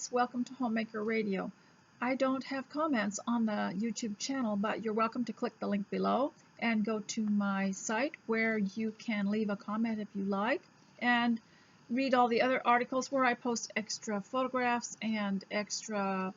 guys, welcome to Homemaker Radio. I don't have comments on the YouTube channel, but you're welcome to click the link below and go to my site where you can leave a comment if you like and read all the other articles where I post extra photographs and extra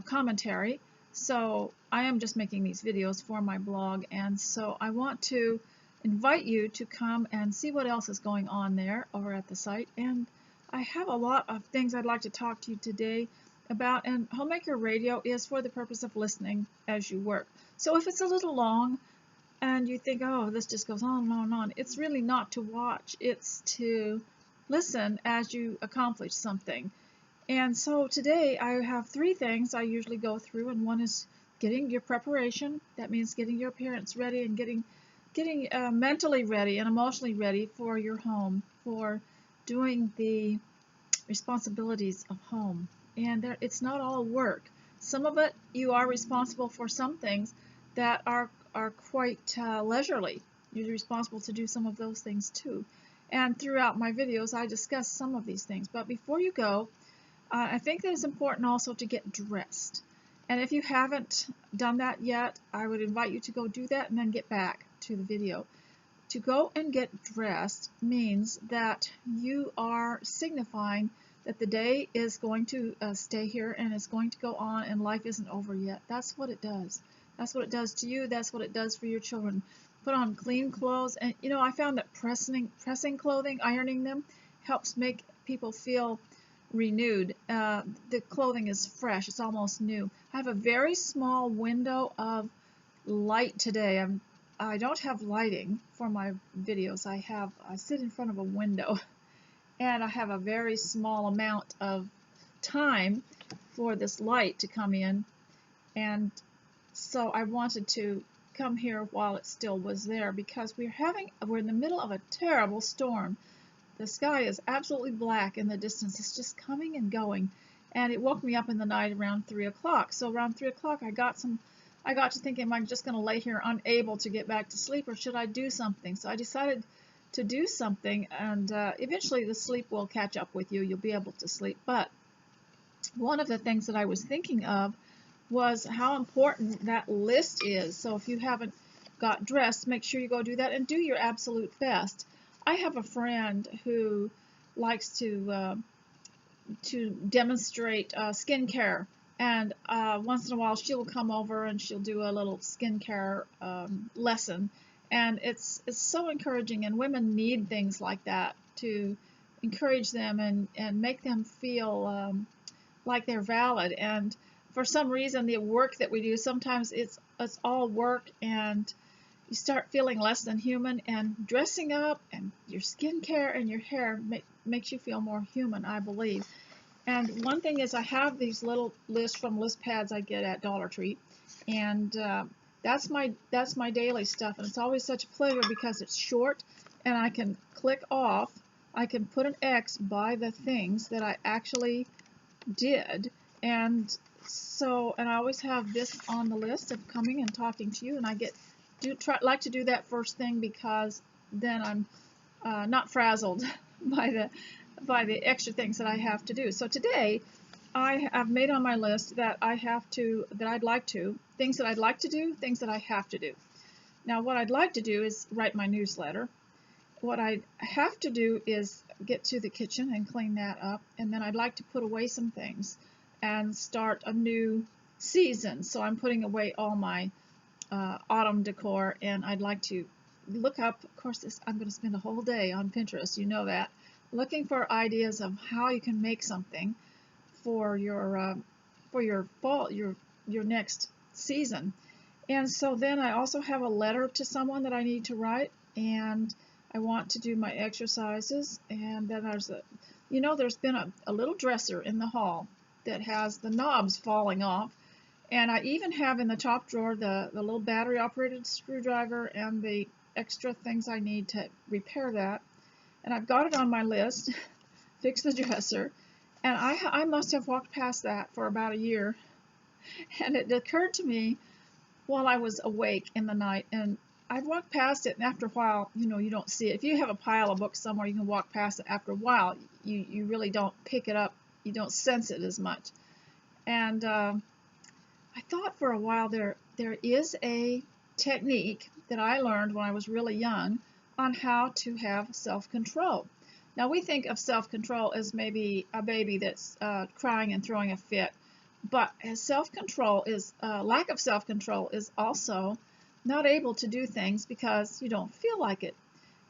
commentary. So I am just making these videos for my blog, and so I want to invite you to come and see what else is going on there over at the site. And I have a lot of things I'd like to talk to you today about, and Homemaker Radio is for the purpose of listening as you work. So if it's a little long and you think, oh, this just goes on and on and on, it's really not to watch, it's to listen as you accomplish something. And so today I have three things I usually go through, and one is getting your preparation. That means getting your appearance ready and getting mentally ready and emotionally ready for your home, for doing the responsibilities of home. And it's not all work. Some of it you are responsible for, some things that are quite leisurely. You're responsible to do some of those things too. And throughout my videos I discuss some of these things. But before you go, I think that it's important also to get dressed. And if you haven't done that yet, I would invite you to go do that and then get back to the video. To go and get dressed means that you are signifying that the day is going to stay here and it's going to go on, and life isn't over yet. That's what it does. That's what it does to you. That's what it does for your children. Put on clean clothes, and you know, I found that pressing clothing, ironing them, helps make people feel renewed. The clothing is fresh. It's almost new. I have a very small window of light today. I don't have lighting for my videos. I sit in front of a window and I have a very small amount of time for this light to come in, and so I wanted to come here while it still was there, because we're in the middle of a terrible storm. The sky is absolutely black in the distance. It's just coming and going, and it woke me up in the night around 3 o'clock. So around 3 o'clock I got to thinking, am I just going to lay here unable to get back to sleep, or should I do something? So I decided to do something, and eventually the sleep will catch up with you. You'll be able to sleep. But one of the things that I was thinking of was how important that list is. So if you haven't got dressed, make sure you go do that and do your absolute best. I have a friend who likes to demonstrate skincare. And once in a while she'll come over and she'll do a little skincare lesson, and it's so encouraging, and women need things like that to encourage them and make them feel like they're valid. And for some reason the work that we do, sometimes it's all work, and you start feeling less than human, and dressing up and your skincare and your hair makes you feel more human, I believe. And one thing is, I have these little lists from list pads I get at Dollar Tree, and that's my daily stuff, and it's always such a pleasure because it's short, and I can click off. I can put an X by the things that I actually did, and I always have this on the list of coming and talking to you, and I like to do that first thing, because then I'm not frazzled by the extra things that I have to do. So today I have made on my list that things that I'd like to do, things that I have to do. Now what I'd like to do is write my newsletter. What I have to do is get to the kitchen and clean that up, and then I'd like to put away some things and start a new season. So I'm putting away all my autumn decor, and I'd like to look up, of course I'm going to spend a whole day on Pinterest, you know that, looking for ideas of how you can make something for your fall, your next season. And so then I also have a letter to someone that I need to write, and I want to do my exercises. And then there's been a little dresser in the hall that has the knobs falling off, and I even have in the top drawer the little battery operated screwdriver and the extra things I need to repair that. And I've got it on my list, fix the dresser, and I must have walked past that for about a year. And it occurred to me while I was awake in the night, and I've walked past it, and after a while, you don't see it. If you have a pile of books somewhere, you can walk past it. After a while, you really don't pick it up sense it as much. And I thought for a while there is a technique that I learned when I was really young on how to have self-control. Now we think of self-control as maybe a baby that's crying and throwing a fit, but self-control is lack of self-control is also not able to do things because you don't feel like it.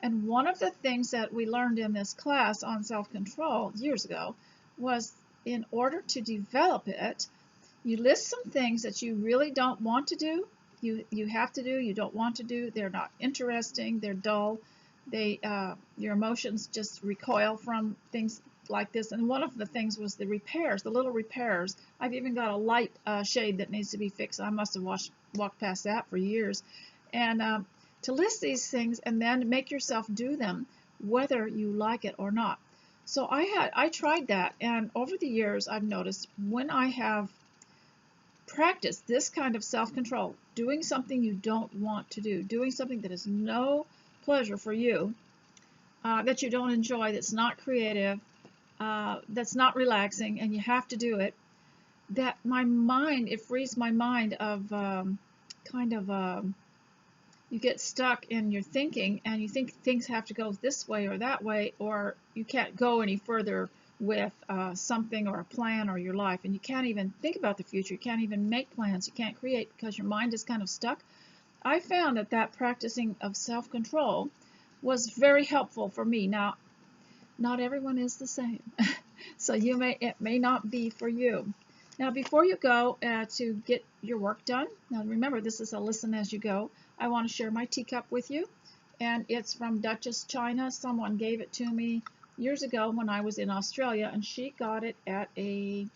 And one of the things that we learned in this class on self-control years ago was in order to develop it, you list some things that you really don't want to do, you have to do, you don't want to do, they're not interesting, they're dull, your emotions just recoil from things like this. And one of the things was the repairs, the little repairs. I've even got a light shade that needs to be fixed. I must have walked past that for years. And to list these things and then make yourself do them, whether you like it or not. So I tried that, and over the years I've noticed when I have practiced this kind of self-control, doing something you don't want to do, doing something that is no pleasure for you, that you don't enjoy, that's not creative, that's not relaxing, and you have to do it, that my mind, it frees my mind of you get stuck in your thinking, and you think things have to go this way or that way, or you can't go any further with something or a plan or your life, and you can't even think about the future, you can't even make plans, you can't create because your mind is kind of stuck. I found that practicing of self-control was very helpful for me. Now, not everyone is the same, so it may not be for you. Now, before you go to get your work done, now remember this is a listen as you go, I want to share my teacup with you, and it's from Duchess China. Someone gave it to me years ago when I was in Australia, and she got it at a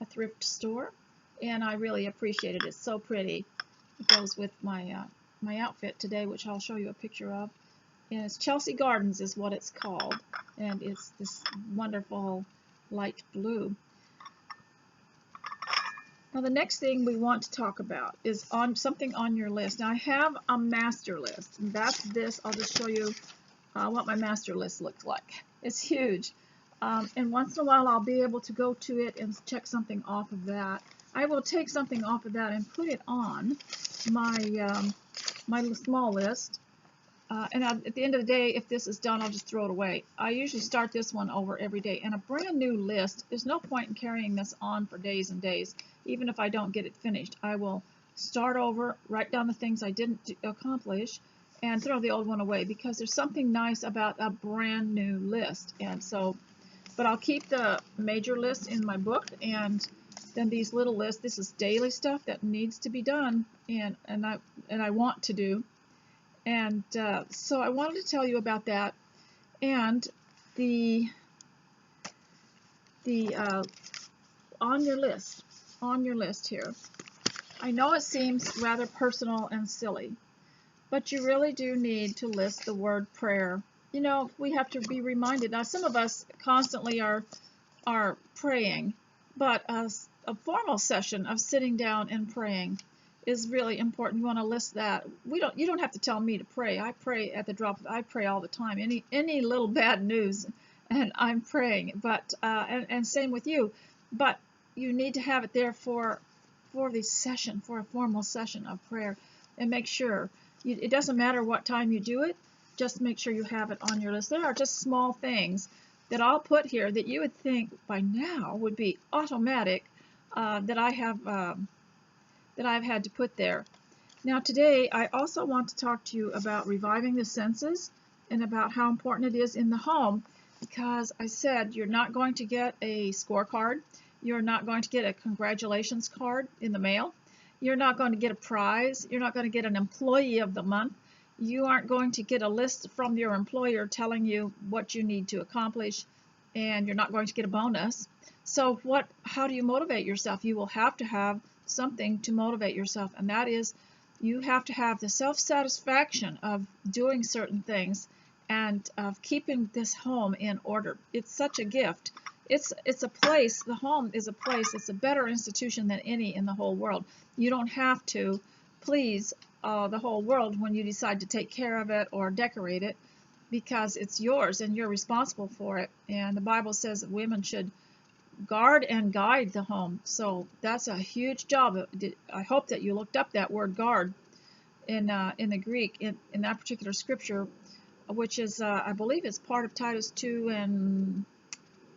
thrift store, and I really appreciate it. It's so pretty. It goes with my outfit today, which I'll show you a picture of. And it's Chelsea Gardens is what it's called, and it's this wonderful light blue. Now the next thing we want to talk about is on something on your list. Now I have a master list, and that's this. I'll just show you what my master list looks like. It's huge, and once in a while I'll be able to go to it and check something off of that. I will take something off of that and put it on my my small list, and at the end of the day, if this is done, I'll just throw it away. I usually start this one over every day, and a brand new list, there's no point in carrying this on for days and days. Even if I don't get it finished, I will start over, write down the things I didn't accomplish, and throw the old one away, because there's something nice about a brand new list. And so, but I'll keep the major list in my book, and then these little lists, this is daily stuff that needs to be done, and I want to do. And so I wanted to tell you about that, and the on your list here. I know it seems rather personal and silly, but you really do need to list the word prayer. You know, we have to be reminded. Now, some of us constantly are praying, but a formal session of sitting down and praying is really important. You want to list that. You don't have to tell me to pray. I pray at the drop. I pray all the time. Any little bad news, and I'm praying. But and same with you. But you need to have it there for the session, for a formal session of prayer, and make sure it doesn't matter what time you do it. Just make sure you have it on your list. There are just small things that I'll put here that you would think by now would be automatic, that I've had to put there. Now today I also want to talk to you about reviving the senses and about how important it is in the home, because I said you're not going to get a scorecard, you're not going to get a congratulations card in the mail, you're not going to get a prize, you're not going to get an employee of the month, you aren't going to get a list from your employer telling you what you need to accomplish, and you're not going to get a bonus. So how do you motivate yourself? You will have to have something to motivate yourself, and that is you have to have the self-satisfaction of doing certain things and of keeping this home in order. It's such a gift. It's a place, the home is a place, it's a better institution than any in the whole world. You don't have to please the whole world when you decide to take care of it or decorate it, because it's yours and you're responsible for it. And the Bible says that women should guard and guide the home. So that's a huge job. I hope that you looked up that word guard in the Greek in that particular scripture, which is I believe it's part of Titus 2 and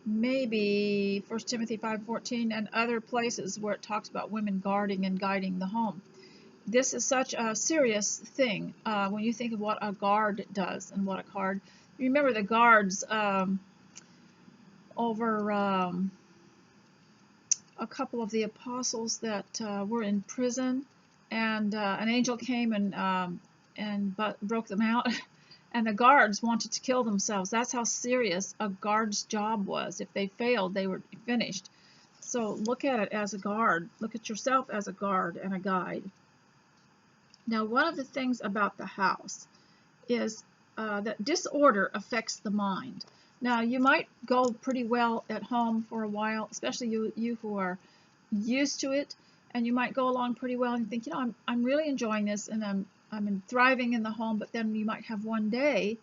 maybe 1 Timothy 5:14 and other places where it talks about women guarding and guiding the home. This is such a serious thing when you think of what a guard does and what a guard. You remember the guards over a couple of the apostles that were in prison, and an angel came and broke them out, and the guards wanted to kill themselves. That's how serious a guard's job was. If they failed, they were finished. So look at it as a guard. Look at yourself as a guard and a guide. Now, one of the things about the house is that disorder affects the mind. Now, you might go pretty well at home for a while, especially you who are used to it, and you might go along pretty well and think, you know, I'm really enjoying this, and I'm thriving in the home. But then you might have one day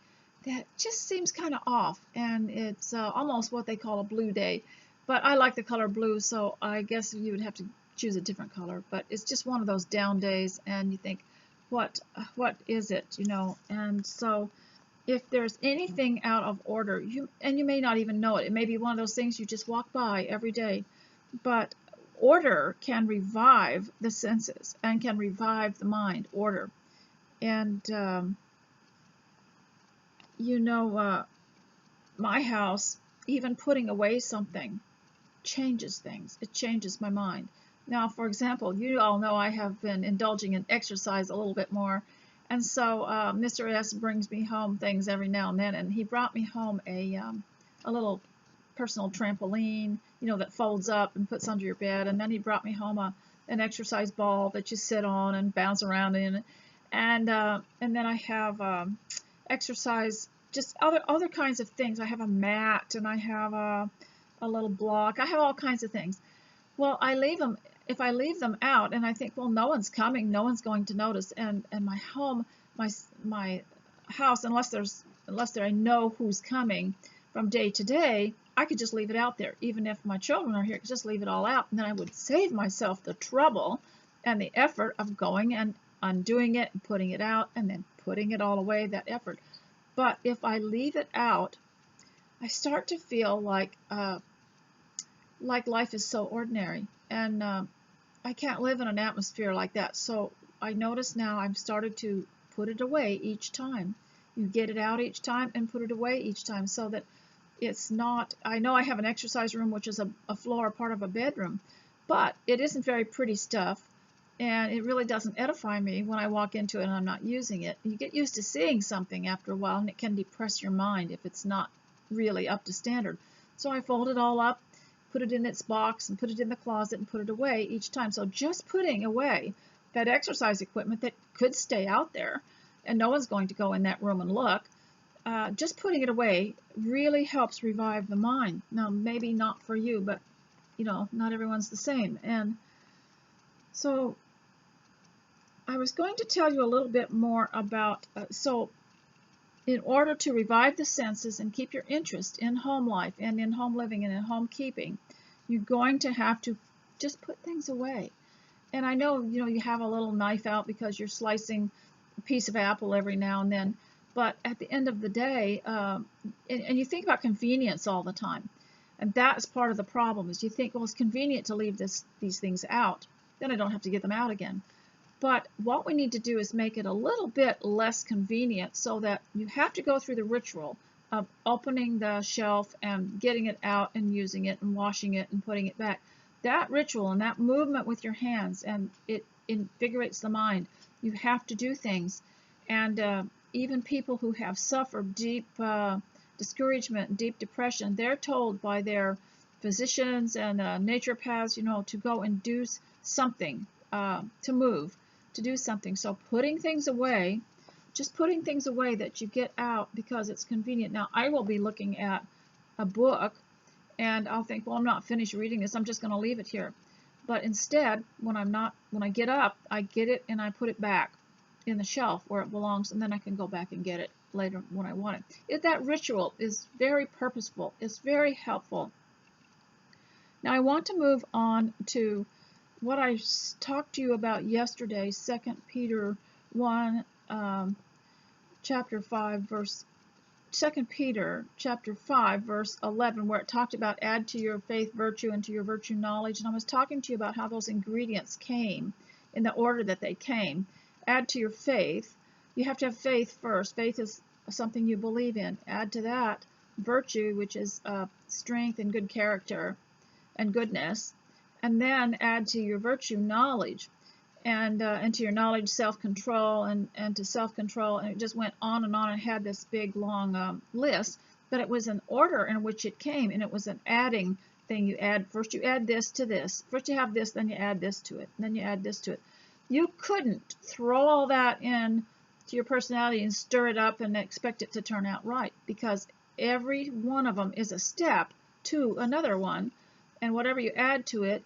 that just seems kind of off, and it's almost what they call a blue day. But I like the color blue, so I guess you would have to choose a different color. But it's just one of those down days, and you think, what is it, you know? And so if there's anything out of order, you may not even know it. It may be one of those things you just walk by every day. But order can revive the senses and can revive the mind, order. And, you know, my house, even putting away something, changes things. It changes my mind. Now, for example, you all know I have been indulging in exercise a little bit more. And so Mr. S brings me home things every now and then. And he brought me home a little personal trampoline, you know, that folds up and puts under your bed. And then he brought me home an exercise ball that you sit on and bounce around in. And then I have exercise, just other kinds of things. I have a mat, and I have a little block. I have all kinds of things. Well, I leave them. If I leave them out, and I think, well, no one's coming, no one's going to notice, and my home, my house, unless I know who's coming from day to day, I could just leave it out there. Even if my children are here, I could just leave it all out, and then I would save myself the trouble and the effort of going and undoing it and putting it out and then putting it all away, that effort. But if I leave it out, I start to feel like life is so ordinary, and I can't live in an atmosphere like that. So I notice now I've started to put it away each time. You get it out each time and put it away each time, so that it's not, I know I have an exercise room, which is a floor, part of a bedroom, but it isn't very pretty stuff, and it really doesn't edify me when I walk into it and I'm not using it. You get used to seeing something after a while, and it can depress your mind if it's not really up to standard. So I fold it all up, put it in its box, and put it in the closet and put it away each time. So just putting away that exercise equipment that could stay out there, and no one's going to go in that room and look, just putting it away really helps revive the mind. Now, maybe not for you, but, you know, not everyone's the same. And so I was going to tell you a little bit more about, so in order to revive the senses and keep your interest in home life and in home living and in home keeping, you're going to have to just put things away. And I know, you know, you have a little knife out because you're slicing a piece of apple every now and then, but at the end of the day, and you think about convenience all the time, and that's part of the problem, is you think, well, it's convenient to leave these things out, then I don't have to get them out again. But what we need to do is make it a little bit less convenient, so that you have to go through the ritual of opening the shelf and getting it out and using it and washing it and putting it back. That ritual and that movement with your hands, and it invigorates the mind. You have to do things. And even people who have suffered deep discouragement, deep depression, they're told by their physicians and naturopaths, you know, to go and do something, to move, to do something. So putting things away, just putting things away that you get out because it's convenient. Now, I will be looking at a book, and I'll think, well, I'm not finished reading this, I'm just going to leave it here. But instead, when I get up, I get it and I put it back in the shelf where it belongs, and then I can go back and get it later when I want it. That ritual is very purposeful. It's very helpful. Now I want to move on to what I talked to you about yesterday, 2 Peter 1, chapter 5, verse 2 Peter chapter 5, verse 11, where it talked about add to your faith virtue and to your virtue knowledge. And I was talking to you about how those ingredients came in the order that they came. Add to your faith. You have to have faith first. Faith is something you believe in. Add to that virtue, which is strength and good character and goodness. And then add to your virtue knowledge. And to your knowledge, self-control, and to self-control, and it just went on and had this big long list, but it was an order in which it came, and it was an adding thing. You add first, you add this to this. First you have this, then you add this to it, and then you add this to it. You couldn't throw all that in to your personality and stir it up and expect it to turn out right, because every one of them is a step to another one. And whatever you add to it,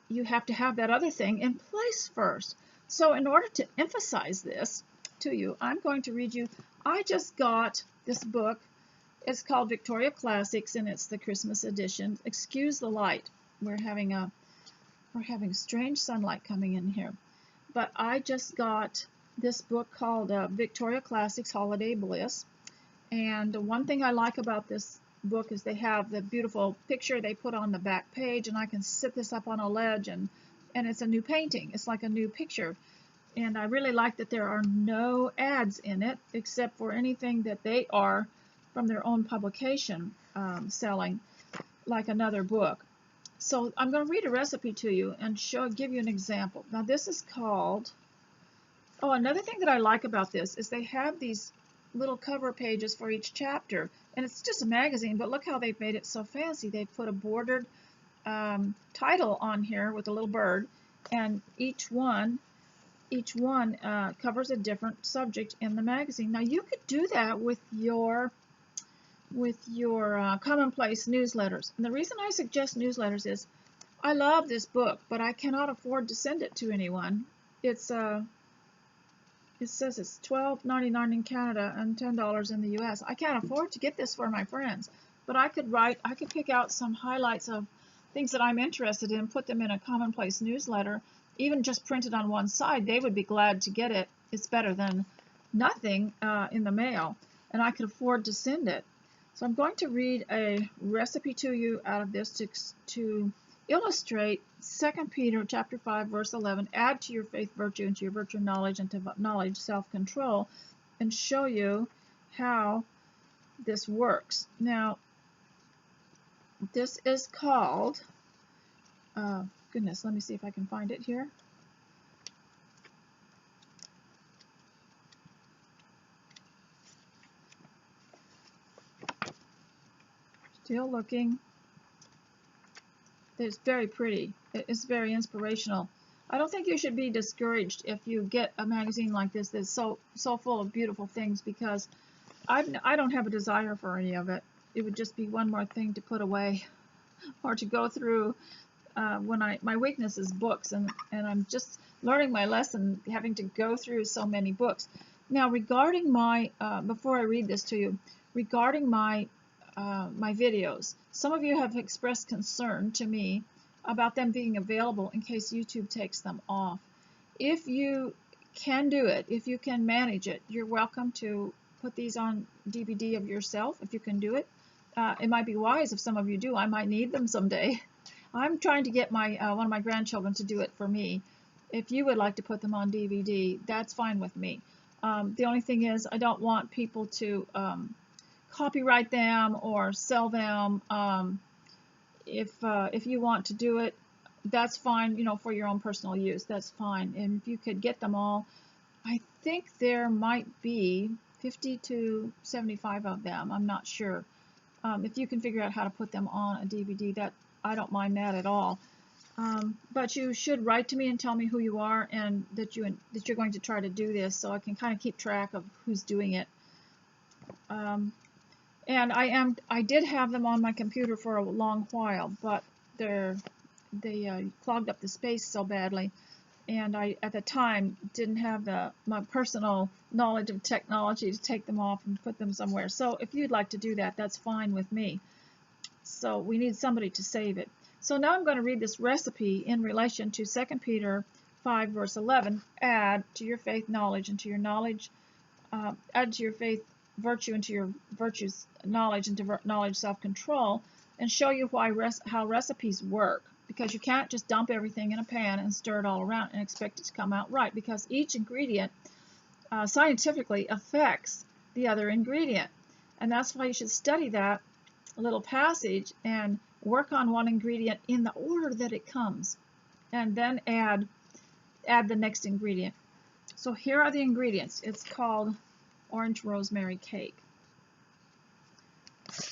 you have to have that other thing in place first. So in order to emphasize this to you, I'm going to read you, I just got this book. It's called Victoria Classics, and it's the Christmas edition. Excuse the light. We're having strange sunlight coming in here. But I just got this book called Victoria Classics Holiday Bliss. And one thing I like about this book is they have the beautiful picture they put on the back page, and I can sit this up on a ledge, and it's a new painting. It's like a new picture, and I really like that there are no ads in it except for anything that they are from their own publication selling, like another book. So I'm going to read a recipe to you and give you an example. Now this is called, oh, another thing that I like about this is they have these little cover pages for each chapter, and it's just a magazine, but look how they've made it so fancy. They've put a bordered title on here with a little bird, and each one covers a different subject in the magazine. Now you could do that with your commonplace newsletters, and the reason I suggest newsletters is I love this book, but I cannot afford to send it to anyone. It says it's $12.99 in Canada and $10 in the US. I can't afford to get this for my friends, but I could pick out some highlights of things that I'm interested in, put them in a commonplace newsletter, even just print it on one side. They would be glad to get it. It's better than nothing in the mail, and I could afford to send it. So I'm going to read a recipe to you out of this to illustrate 2 Peter chapter 5, verse 11, add to your faith virtue, and to your virtue knowledge, and to knowledge self-control, and show you how this works. Now, this is called, goodness, let me see if I can find it here. Still looking. It's very pretty. It's very inspirational. I don't think you should be discouraged if you get a magazine like this that's so full of beautiful things, because I don't have a desire for any of it. It would just be one more thing to put away or to go through. My weakness is books, and I'm just learning my lesson having to go through so many books. Now regarding my, before I read this to you, regarding my videos. Some of you have expressed concern to me about them being available in case YouTube takes them off. If you can do it, if you can manage it, you're welcome to put these on DVD of yourself if you can do it. It might be wise if some of you do. I might need them someday. I'm trying to get my one of my grandchildren to do it for me. If you would like to put them on DVD, that's fine with me. The only thing is I don't want people to copyright them or sell them. If you want to do it, that's fine, you know, for your own personal use, that's fine. And if you could get them all, I think there might be 50 to 75 of them, I'm not sure. If you can figure out how to put them on a DVD, that I don't mind that at all. But you should write to me and tell me who you are, and that you're going to try to do this, so I can kind of keep track of who's doing it. And I did have them on my computer for a long while, but they clogged up the space so badly, and I at the time didn't have my personal knowledge of technology to take them off and put them somewhere. So if you'd like to do that, that's fine with me. So we need somebody to save it. So now I'm going to read this recipe in relation to 2 Peter 5 verse 11. Add to your faith knowledge, and to your knowledge, add to your faith virtue, and to your virtues knowledge, and to knowledge self-control, and show you how recipes work. Because you can't just dump everything in a pan and stir it all around and expect it to come out right, because each ingredient scientifically affects the other ingredient. And that's why you should study that little passage and work on one ingredient in the order that it comes, and then add the next ingredient. So here are the ingredients. It's called orange rosemary cake.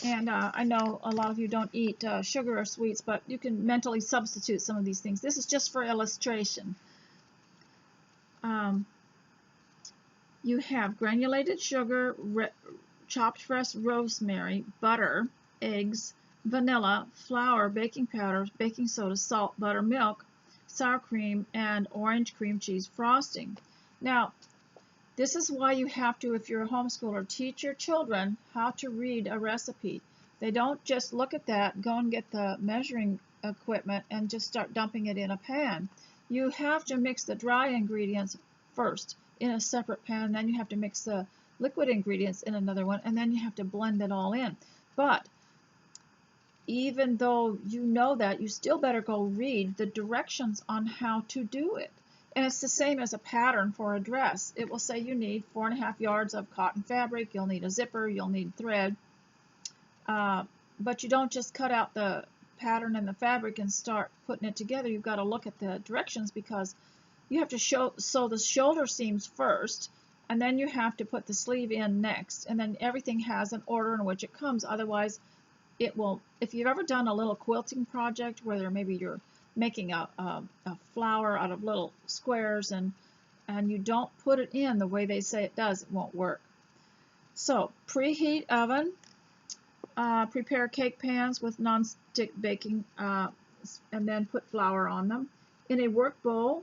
And I know a lot of you don't eat sugar or sweets, but you can mentally substitute some of these things. This is just for illustration. You have granulated sugar, chopped fresh rosemary, butter, eggs, vanilla, flour, baking powder, baking soda, salt, butter, milk, sour cream, and orange cream cheese frosting. Now, this is why you have to, if you're a homeschooler, teach your children how to read a recipe. They don't just look at that, go and get the measuring equipment, and just start dumping it in a pan. You have to mix the dry ingredients first in a separate pan, then you have to mix the liquid ingredients in another one, and then you have to blend it all in. But even though you know that, you still better go read the directions on how to do it. And it's the same as a pattern for a dress. It will say you need 4.5 yards of cotton fabric, you'll need a zipper, you'll need thread. But you don't just cut out the pattern and the fabric and start putting it together. You've got to look at the directions, because you have to sew the shoulder seams first, and then you have to put the sleeve in next, and then everything has an order in which it comes. Otherwise, it will, if you've ever done a little quilting project where maybe you're making a flower out of little squares, and you don't put it in the way they say it does, it won't work. So preheat oven, prepare cake pans with non-stick baking, and then put flour on them. In a work bowl,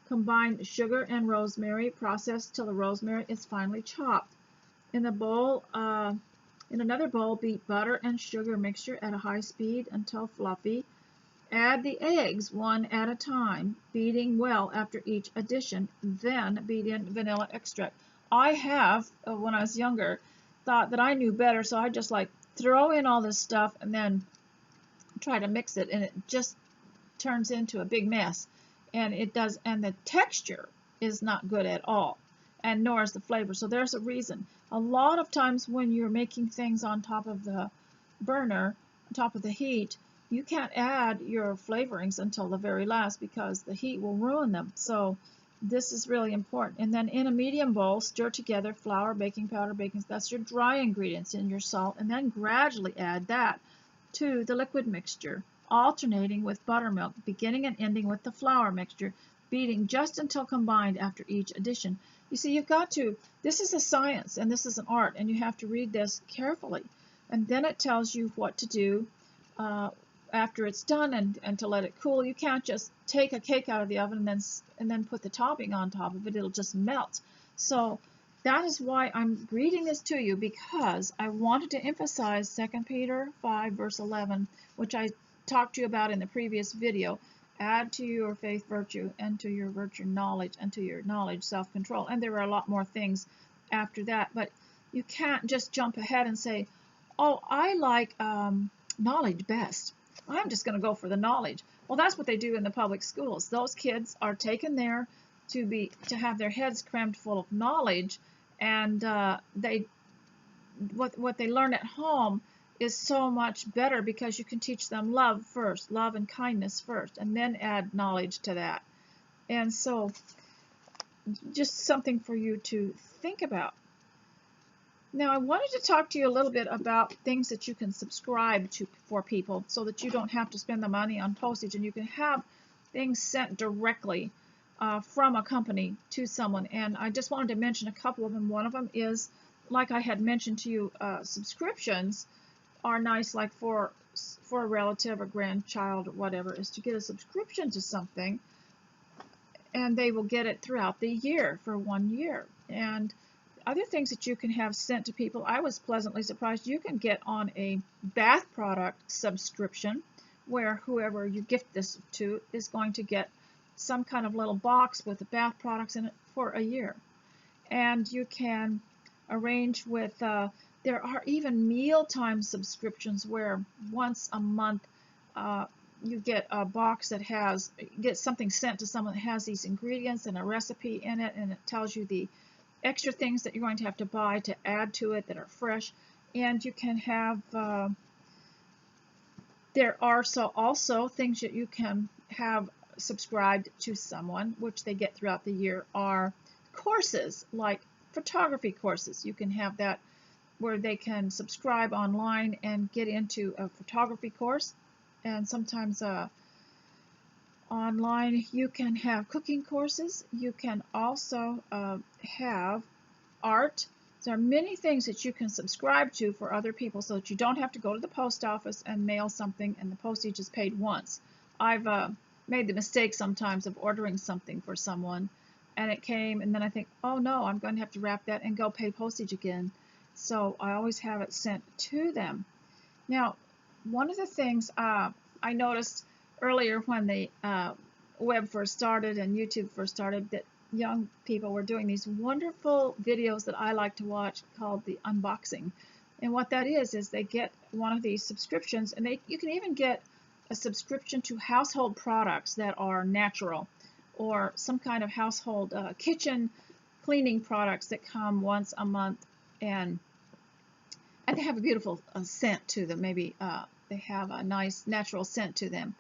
combine sugar and rosemary, processed till the rosemary is finely chopped. In another bowl, beat butter and sugar mixture at a high speed until fluffy. Add the eggs one at a time, beating well after each addition. Then beat in vanilla extract. I have, when I was younger, thought that I knew better, so I just like throw in all this stuff and then try to mix it, and it just turns into a big mess. And it does, and the texture is not good at all, and nor is the flavor. So there's a reason. A lot of times when you're making things on top of the burner, on top of the heat, you can't add your flavorings until the very last, because the heat will ruin them. So this is really important. And then in a medium bowl, stir together flour, baking powder, that's your dry ingredients, and your salt, and then gradually add that to the liquid mixture, alternating with buttermilk, beginning and ending with the flour mixture, beating just until combined after each addition. You see, you've got to, this is a science and this is an art, and you have to read this carefully. And then it tells you what to do after it's done, and to let it cool. You can't just take a cake out of the oven and then put the topping on top of it. It'll just melt. So that is why I'm reading this to you, because I wanted to emphasize 2 Peter 5 verse 11, which I talked to you about in the previous video. Add to your faith virtue, and to your virtue knowledge, and to your knowledge self-control. And there are a lot more things after that, but you can't just jump ahead and say, oh, I like knowledge best. I'm just going to go for the knowledge. Well, that's what they do in the public schools. Those kids are taken there to have their heads crammed full of knowledge, and what they learn at home is so much better, because you can teach them love first, love and kindness first, and then add knowledge to that. And so just something for you to think about. Now, I wanted to talk to you a little bit about things that you can subscribe to for people, so that you don't have to spend the money on postage, and you can have things sent directly from a company to someone. And I just wanted to mention a couple of them. One of them is, like I had mentioned to you, subscriptions are nice, like for a relative or grandchild or whatever, is to get a subscription to something, and they will get it throughout the year for 1 year. And other things that you can have sent to people, I was pleasantly surprised. You can get on a bath product subscription, where whoever you gift this to is going to get some kind of little box with the bath products in it for a year. And you can arrange with, there are even mealtime subscriptions where once a month you get a box that has, get something sent to someone that has these ingredients and a recipe in it, and it tells you the extra things that you're going to have to buy to add to it that are fresh. And you can have, there are also things that you can have subscribed to someone, which they get throughout the year, are courses like photography courses. You can have that where they can subscribe online and get into a photography course. And sometimes online you can have cooking courses. You can also have art. There are many things that you can subscribe to for other people so that you don't have to go to the post office and mail something and the postage is paid once. I've made the mistake sometimes of ordering something for someone and it came and then I think, oh no, I'm going to have to wrap that and go pay postage again. So I always have it sent to them. Now, one of the things I noticed earlier when the web first started and YouTube first started, that young people were doing these wonderful videos that I like to watch called the unboxing. And what that is they get one of these subscriptions, and you can even get a subscription to household products that are natural, or some kind of household kitchen cleaning products that come once a month, and they have a beautiful scent to them. Maybe they have a nice natural scent to them,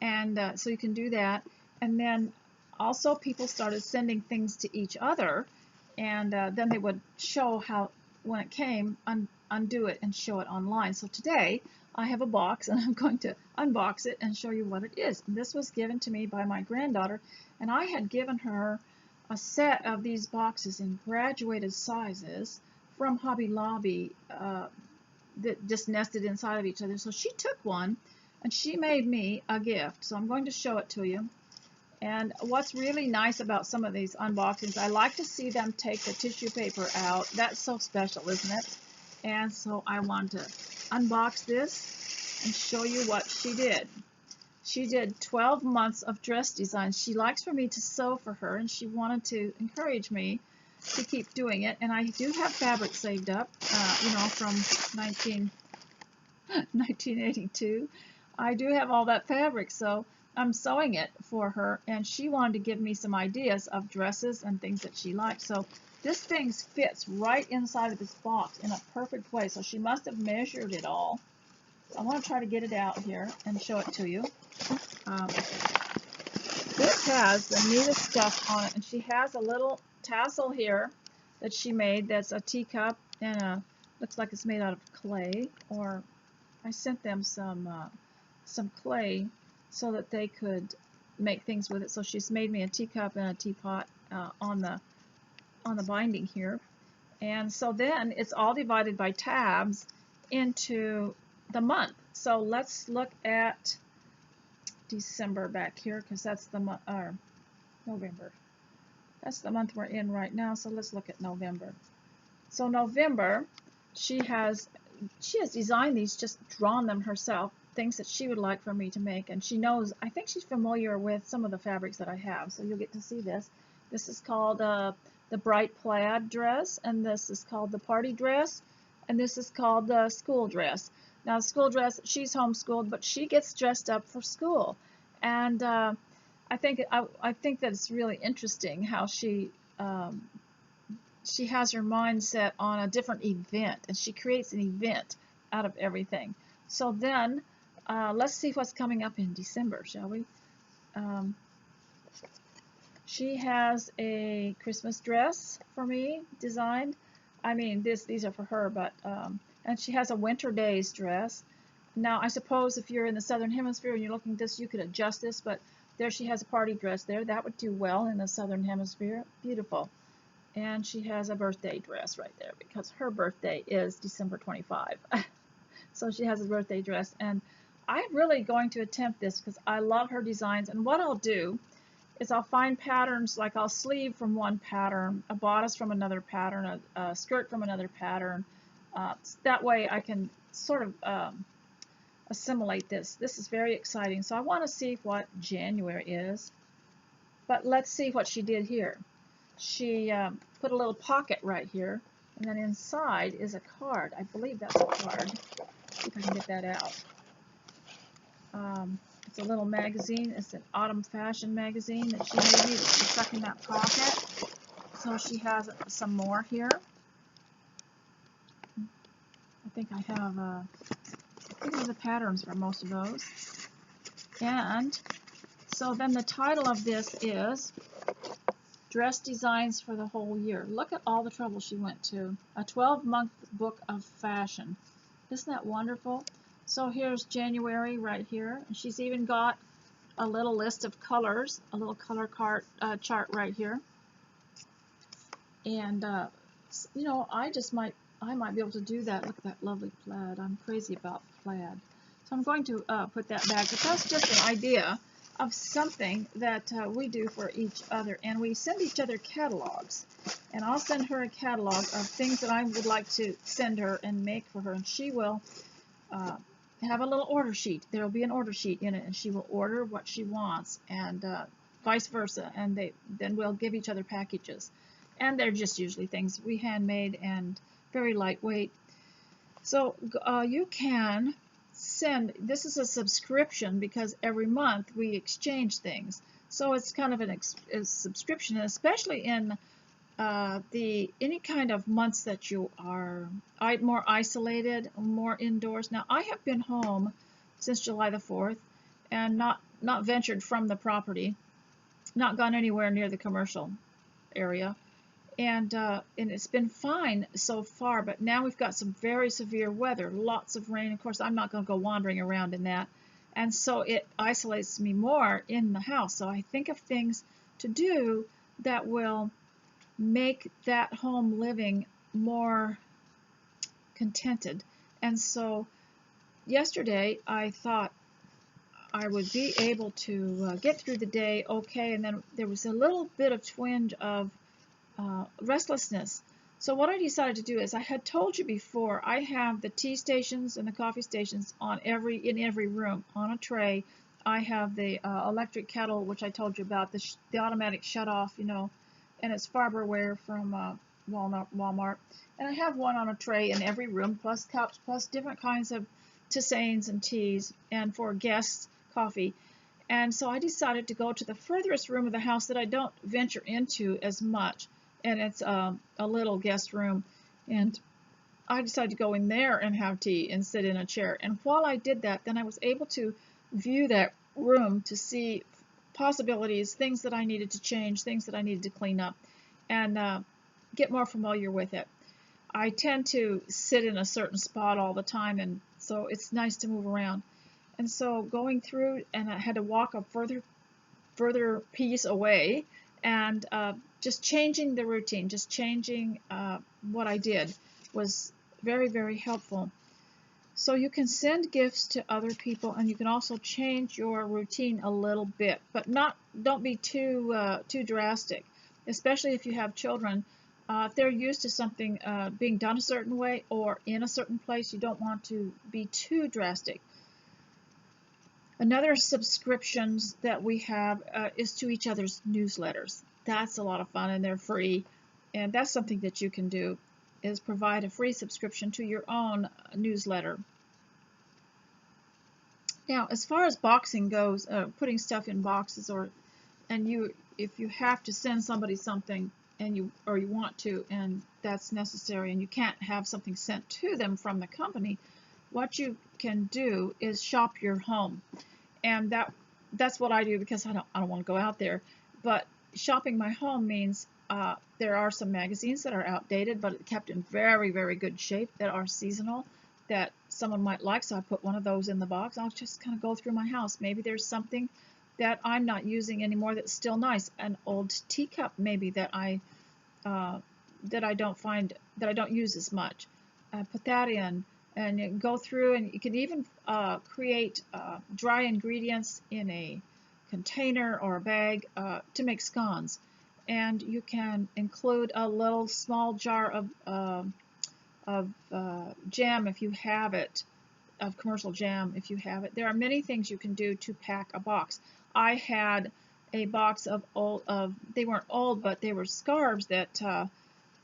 and so you can do that. And then also people started sending things to each other, and then they would show how, when it came, undo it and show it online. So today I have a box and I'm going to unbox it and show you what it is. And this was given to me by my granddaughter, and I had given her a set of these boxes in graduated sizes from Hobby Lobby that just nested inside of each other. So she took one and she made me a gift. So I'm going to show it to you. And what's really nice about some of these unboxings, I like to see them take the tissue paper out. That's so special, isn't it? And so I want to unbox this and show you what she did. She did 12 months of dress design. She likes for me to sew for her, and she wanted to encourage me to keep doing it. And I do have fabric saved up, from 1982. I do have all that fabric, so I'm sewing it for her, and she wanted to give me some ideas of dresses and things that she liked. So this thing fits right inside of this box in a perfect way. So she must have measured it all. I want to try to get it out here and show it to you. This has the neatest stuff on it, and she has a little tassel here that she made that's a teacup, and looks like it's made out of clay, or I sent them some clay so that they could make things with it. So she's made me a teacup and a teapot on the binding here. And so then it's all divided by tabs into the month. So let's look at December back here, because that's the month, or November. That's the month we're in right now. So let's look at November. So November, she has designed these, just drawn them herself, things that she would like for me to make, and she knows, I think she's familiar with some of the fabrics that I have, so you'll get to see this. This is called the bright plaid dress, and this is called the party dress, and this is called the school dress. Now, the school dress, she's homeschooled, but she gets dressed up for school, and I think that it's really interesting how she has her mind set on a different event, and she creates an event out of everything. So then, let's see what's coming up in December, shall we? She has a Christmas dress for me designed. I mean, these are for her, but and she has a winter days dress. Now, I suppose if you're in the Southern Hemisphere and you're looking at this, you could adjust this, but there she has a party dress there. That would do well in the Southern Hemisphere. Beautiful. And she has a birthday dress right there, because her birthday is December 25. So she has a birthday dress, and I'm really going to attempt this because I love her designs. And what I'll do is I'll find patterns, like I'll sleeve from one pattern, a bodice from another pattern, a skirt from another pattern. That way I can sort of assimilate this. This is very exciting. So I want to see what January is. But let's see what she did here. She put a little pocket right here, and then inside is a card. I believe that's a card. See if I can get that out. It's a little magazine. It's an autumn fashion magazine that she made me that she stuck in that pocket. So she has some more here. I think I have the patterns for most of those. And so then the title of this is Dress Designs for the Whole Year. Look at all the trouble she went to. A 12-month book of fashion. Isn't that wonderful? So here's January right here. And she's even got a little list of colors, a little color chart right here. And you know, I might be able to do that. Look at that lovely plaid. I'm crazy about plaid. So I'm going to put that back. But that's just an idea of something that we do for each other. And we send each other catalogs. And I'll send her a catalog of things that I would like to send her and make for her. And she will have a little order sheet. There will be an order sheet in it. And she will order what she wants. And vice versa. And then we'll give each other packages. And they're just usually things we handmade and very lightweight. So you can send, this is a subscription because every month we exchange things. So it's kind of a subscription, especially in any kind of months that you are more isolated, more indoors. Now I have been home since July the 4th and not ventured from the property, not gone anywhere near the commercial area. And it's been fine so far, but now we've got some very severe weather, lots of rain. Of course, I'm not going to go wandering around in that. And so it isolates me more in the house. So I think of things to do that will make that home living more contented. And so yesterday I thought I would be able to get through the day okay, and then there was a little bit of twinge of restlessness. So what I decided to do is, I had told you before, I have the tea stations and the coffee stations in every room on a tray. I have the electric kettle, which I told you about, the automatic shutoff, you know, and it's Farberware from Walmart. And I have one on a tray in every room, plus cups, plus different kinds of tisanes and teas, and for guests, coffee. And so I decided to go to the furthest room of the house that I don't venture into as much. And it's a little guest room, and I decided to go in there and have tea and sit in a chair. And while I did that, then I was able to view that room to see possibilities, things that I needed to change, things that I needed to clean up, and get more familiar with it. I tend to sit in a certain spot all the time, and so it's nice to move around. And so going through, and I had to walk a further piece away, and just changing the routine, just changing what I did was very, very helpful. So you can send gifts to other people, and you can also change your routine a little bit, but don't be too drastic, especially if you have children. If they're used to something being done a certain way or in a certain place, you don't want to be too drastic. Another subscriptions that we have is to each other's newsletters. That's a lot of fun, and they're free. And that's something that you can do, is provide a free subscription to your own newsletter. Now, as far as boxing goes, putting stuff in boxes, if you have to send somebody something and you want to, and that's necessary, and you can't have something sent to them from the company, what you can do is shop your home. And that's what I do, because I don't want to go out there. But shopping my home means there are some magazines that are outdated, but kept in very, very good shape, that are seasonal, that someone might like. So I put one of those in the box. I'll just kind of go through my house. Maybe there's something that I'm not using anymore that's still nice. An old teacup maybe that I don't use as much. Put that in. And you can go through, and you can even create dry ingredients in a container or a bag to make scones. And you can include a little small jar of jam, if you have it, of commercial jam if you have it. There are many things you can do to pack a box. I had a box of they weren't old, but they were scarves that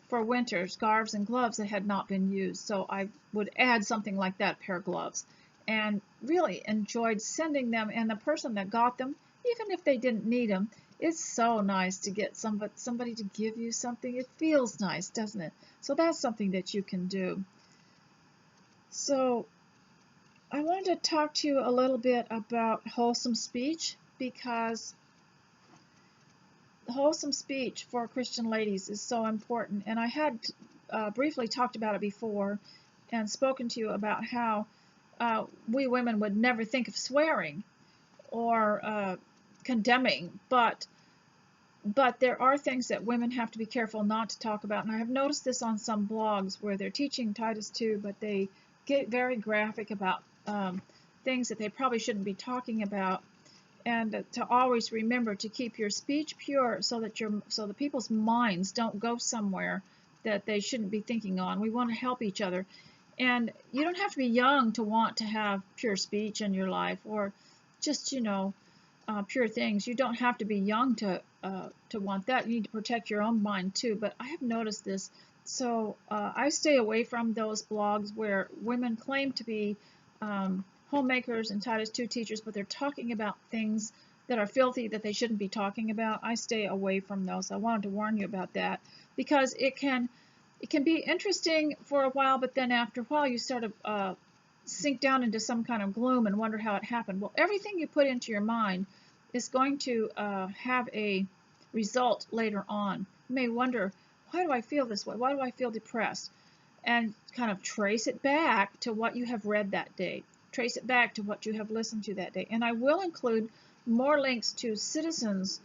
for winter, scarves and gloves that had not been used. So I would add something like that, pair of gloves, and really enjoyed sending them. And the person that got them, even if they didn't need them, it's so nice to get somebody to give you something. It feels nice, doesn't it? So that's something that you can do. So I wanted to talk to you a little bit about wholesome speech, because wholesome speech for Christian ladies is so important. And I had briefly talked about it before and spoken to you about how we women would never think of swearing or condemning, but there are things that women have to be careful not to talk about. And I have noticed this on some blogs where they're teaching Titus 2, but they get very graphic about things that they probably shouldn't be talking about. And to always remember to keep your speech pure, so that people's minds don't go somewhere that they shouldn't be thinking on. We want to help each other, and you don't have to be young to want to have pure speech in your life, or just pure things. You don't have to be young to want that. You need to protect your own mind too. But I have noticed this, so I stay away from those blogs where women claim to be homemakers and Titus 2 teachers, but they're talking about things that are filthy that they shouldn't be talking about. I stay away from those. I wanted to warn you about that, because it can be interesting for a while, but then after a while you sort of sink down into some kind of gloom and wonder how it happened. Well, everything you put into your mind is going to have a result later on. You may wonder, why do I feel this way? Why do I feel depressed? And kind of trace it back to what you have read that day. Trace it back to what you have listened to that day. And I will include more links to citizens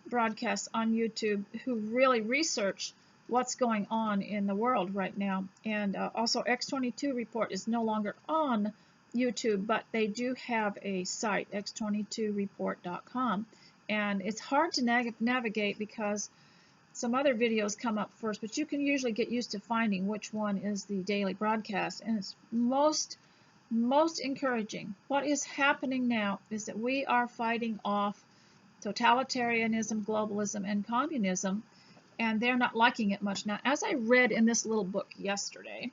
broadcasts on YouTube who really research what's going on in the world right now. And also X22 Report is no longer on YouTube, but they do have a site, x22report.com. And it's hard to navigate because some other videos come up first, but you can usually get used to finding which one is the daily broadcast. And it's most encouraging. What is happening now is that we are fighting off totalitarianism, globalism, and communism, and they're not liking it much. Now, as I read in this little book yesterday,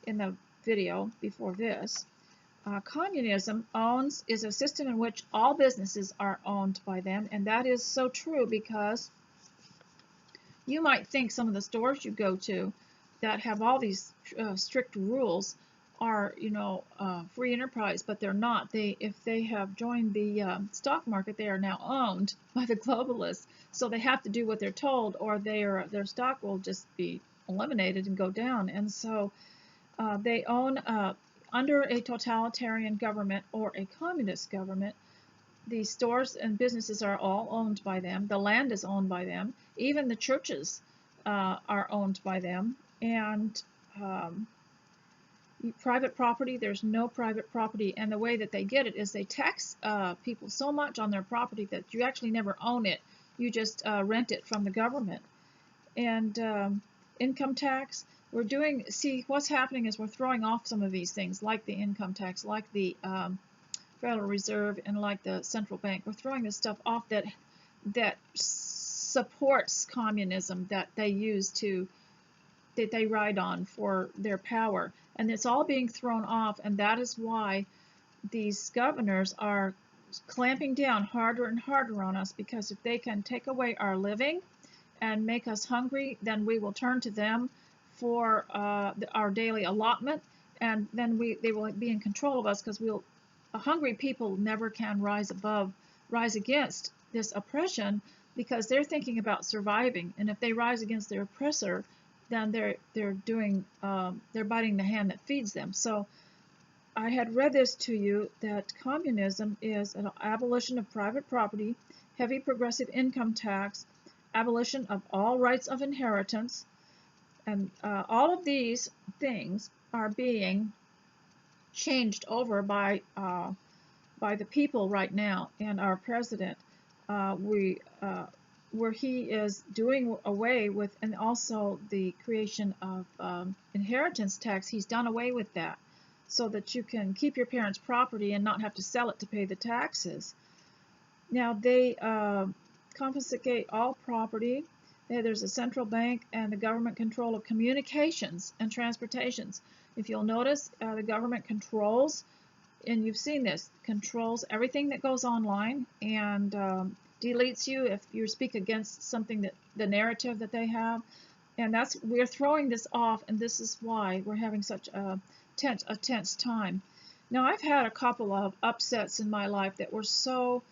in the video before this, communism is a system in which all businesses are owned by them, and that is so true, because you might think some of the stores you go to that have all these strict rules are, free enterprise, but they're not. If they have joined the stock market, they are now owned by the globalists. So they have to do what they're told, or their stock will just be eliminated and go down. And so they own under a totalitarian government or a communist government. The stores and businesses are all owned by them. The land is owned by them. Even the churches are owned by them. And private property, there's no private property. And the way that they get it is they tax people so much on their property that you actually never own it. You just rent it from the government. And income tax, what's happening is we're throwing off some of these things, like the income tax, like the Federal Reserve, and like the central bank. We're throwing this stuff off that supports communism, that they ride on for their power, and it's all being thrown off. And that is why these governors are clamping down harder and harder on us, because if they can take away our living and make us hungry, then we will turn to them for our daily allotment, and then they will be in control of us, because hungry people never can rise against this oppression, because they're thinking about surviving. And if they rise against their oppressor, then they're biting the hand that feeds them. So I had read this to you, that communism is an abolition of private property, heavy progressive income tax, abolition of all rights of inheritance, and all of these things are being changed over by the people right now. And our president, where he is doing away with, and also the creation of inheritance tax, he's done away with that. so that you can keep your parents' property and not have to sell it to pay the taxes. Now they confiscate all property. There's a central bank and the government control of communications and transportations. If you'll notice, the government controls, and you've seen this, controls everything that goes online and deletes you if you speak against something that the narrative that they have. And we're throwing this off, and this is why we're having such a tense time. Now, I've had a couple of upsets in my life that were so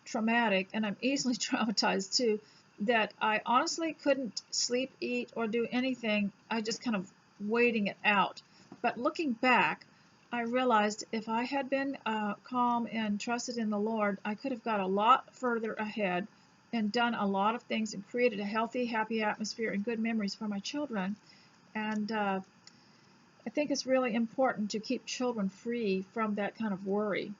traumatic, and I'm easily traumatized too, that I honestly couldn't sleep, eat, or do anything. I just kind of waiting it out. But looking back, I realized if I had been calm and trusted in the Lord, I could have got a lot further ahead and done a lot of things and created a healthy, happy atmosphere and good memories for my children. And I think it's really important to keep children free from that kind of worry.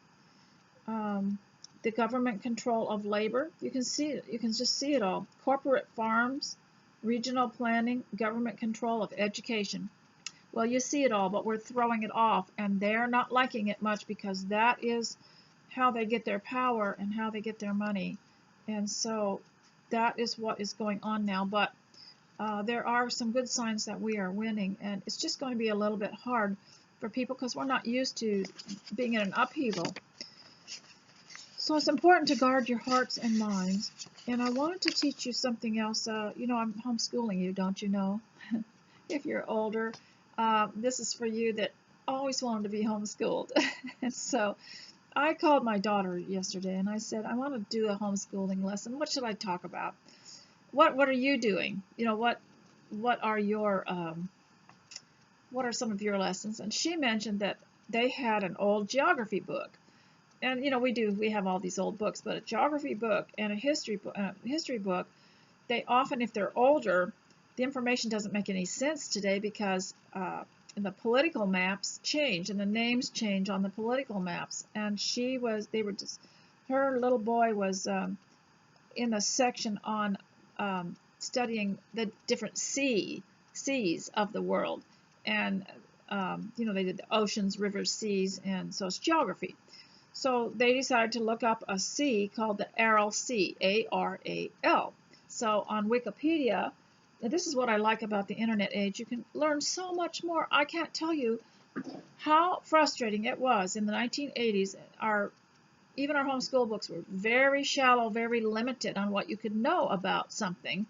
The government control of labor, you can see it. You can just see it all. Corporate farms, regional planning, government control of education. Well, you see it all, but we're throwing it off, and they're not liking it much because that is how they get their power and how they get their money. And so that is what is going on now. But there are some good signs that we are winning, and it's just going to be a little bit hard for people because we're not used to being in an upheaval. So it's important to guard your hearts and minds. And I wanted to teach you something else. You know, I'm homeschooling you, don't you know? If you're older, this is for you that always wanted to be homeschooled. And so I called my daughter yesterday and I said, I want to do a homeschooling lesson. What should I talk about? What are you doing? You know, what are your what are some of your lessons? And she mentioned that they had an old geography book. And you know, we have all these old books, but a geography book and a history book, they often, if they're older, the information doesn't make any sense today because the political maps change and the names change on the political maps. And her little boy was in a section on studying the different seas of the world. And you know, they did the oceans, rivers, seas, and so it's geography. So they decided to look up a sea called the Aral Sea, A-R-A-L. So on Wikipedia, this is what I like about the internet age. You can learn so much more. I can't tell you how frustrating it was in the 1980s. Even our homeschool books were very shallow, very limited on what you could know about something.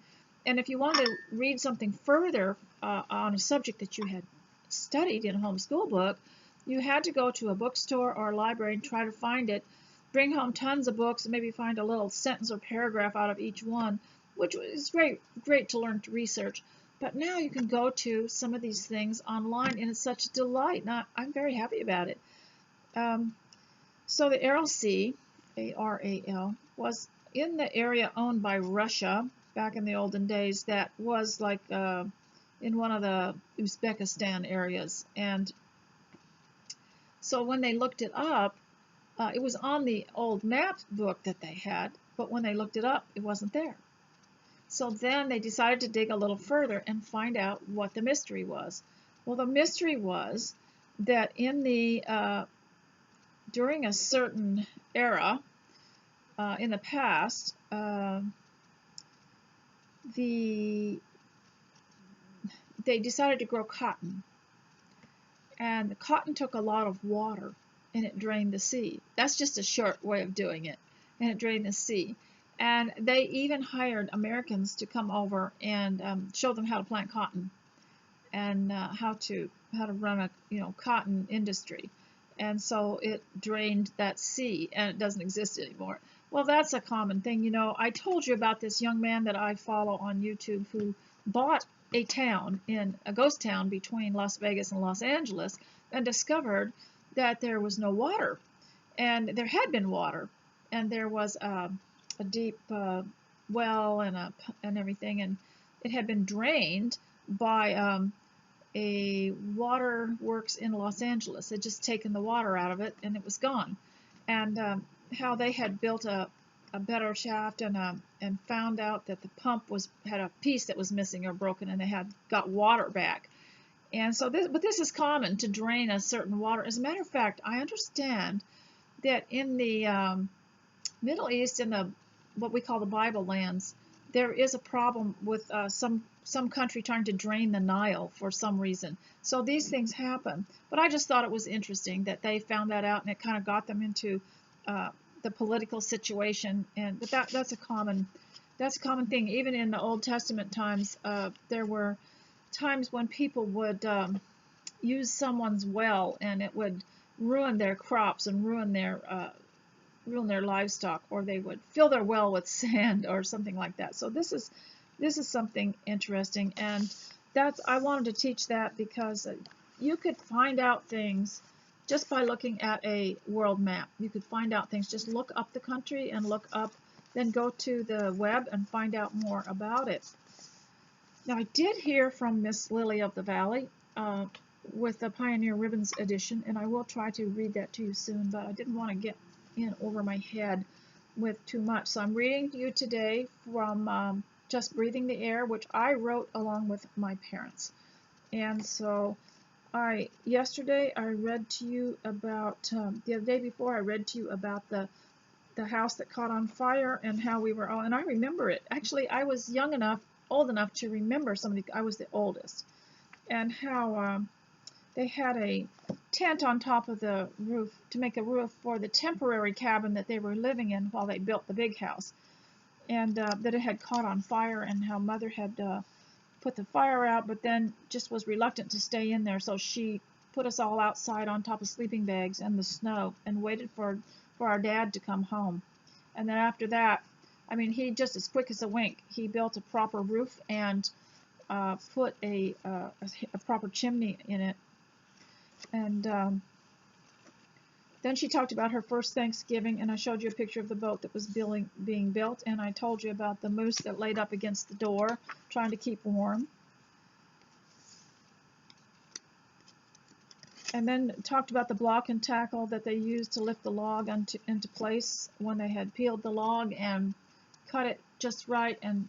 And if you wanted to read something further on a subject that you had studied in a homeschool book, you had to go to a bookstore or a library and try to find it, bring home tons of books, and maybe find a little sentence or paragraph out of each one, which is great to learn to research. But now you can go to some of these things online, and it's such a delight. Now, I'm very happy about it. So the Aral Sea, A-R-A-L, was in the area owned by Russia back in the olden days. That was like in one of the Uzbekistan areas. And so when they looked it up, it was on the old map book that they had, but when they looked it up, it wasn't there. So then they decided to dig a little further and find out what the mystery was. Well, the mystery was that in the during a certain era in the past, they decided to grow cotton. And the cotton took a lot of water, and it drained the sea. That's just a short way of doing it. And it drained the sea. And they even hired Americans to come over and show them how to plant cotton and how to run a cotton industry. And so it drained that sea, and it doesn't exist anymore. Well, that's a common thing. You know, I told you about this young man that I follow on YouTube who bought a town, in a ghost town between Las Vegas and Los Angeles, and discovered that there was no water. And there had been water, and there was a deep well and everything, and it had been drained by a waterworks in Los Angeles. Had just taken the water out of it, and it was gone. And how they had built a better shaft and found out that the pump had a piece that was missing or broken, and they had got water back. And so this is common to drain a certain water. As a matter of fact, I understand that in the Middle East, in the what we call the Bible lands, there is a problem with some country trying to drain the Nile for some reason. So these things happen. But I just thought it was interesting that they found that out, and it kind of got them into the political situation. And but that's a common thing. Even in the Old Testament times, there were times when people would use someone's well, and it would ruin their crops and ruin their livestock, or they would fill their well with sand or something like that. So this is something interesting, and I wanted to teach that because you could find out things just by looking at a world map. You could find out things. Just look up the country and look up, then go to the web and find out more about it. Now, I did hear from Miss Lily of the Valley with the Pioneer Ribbons edition, and I will try to read that to you soon, but I didn't want to get in over my head with too much. So I'm reading to you today from Just Breathing the Air, which I wrote along with my parents. And so yesterday I read to you about, the other day before I read to you about the house that caught on fire and how we were all, and I remember it. Actually, I was old enough to remember I was the oldest, and how they had a tent on top of the roof to make a roof for the temporary cabin that they were living in while they built the big house, and that it had caught on fire, and how Mother had put the fire out, but then just was reluctant to stay in there, so she put us all outside on top of sleeping bags in the snow and waited for our dad to come home. And then after that, I mean, he just as quick as a wink, he built a proper roof and put a proper chimney in it. And then she talked about her first Thanksgiving, and I showed you a picture of the boat that was being built, and I told you about the moose that laid up against the door trying to keep warm. And then talked about the block and tackle that they used to lift the log into place when they had peeled the log and cut it just right and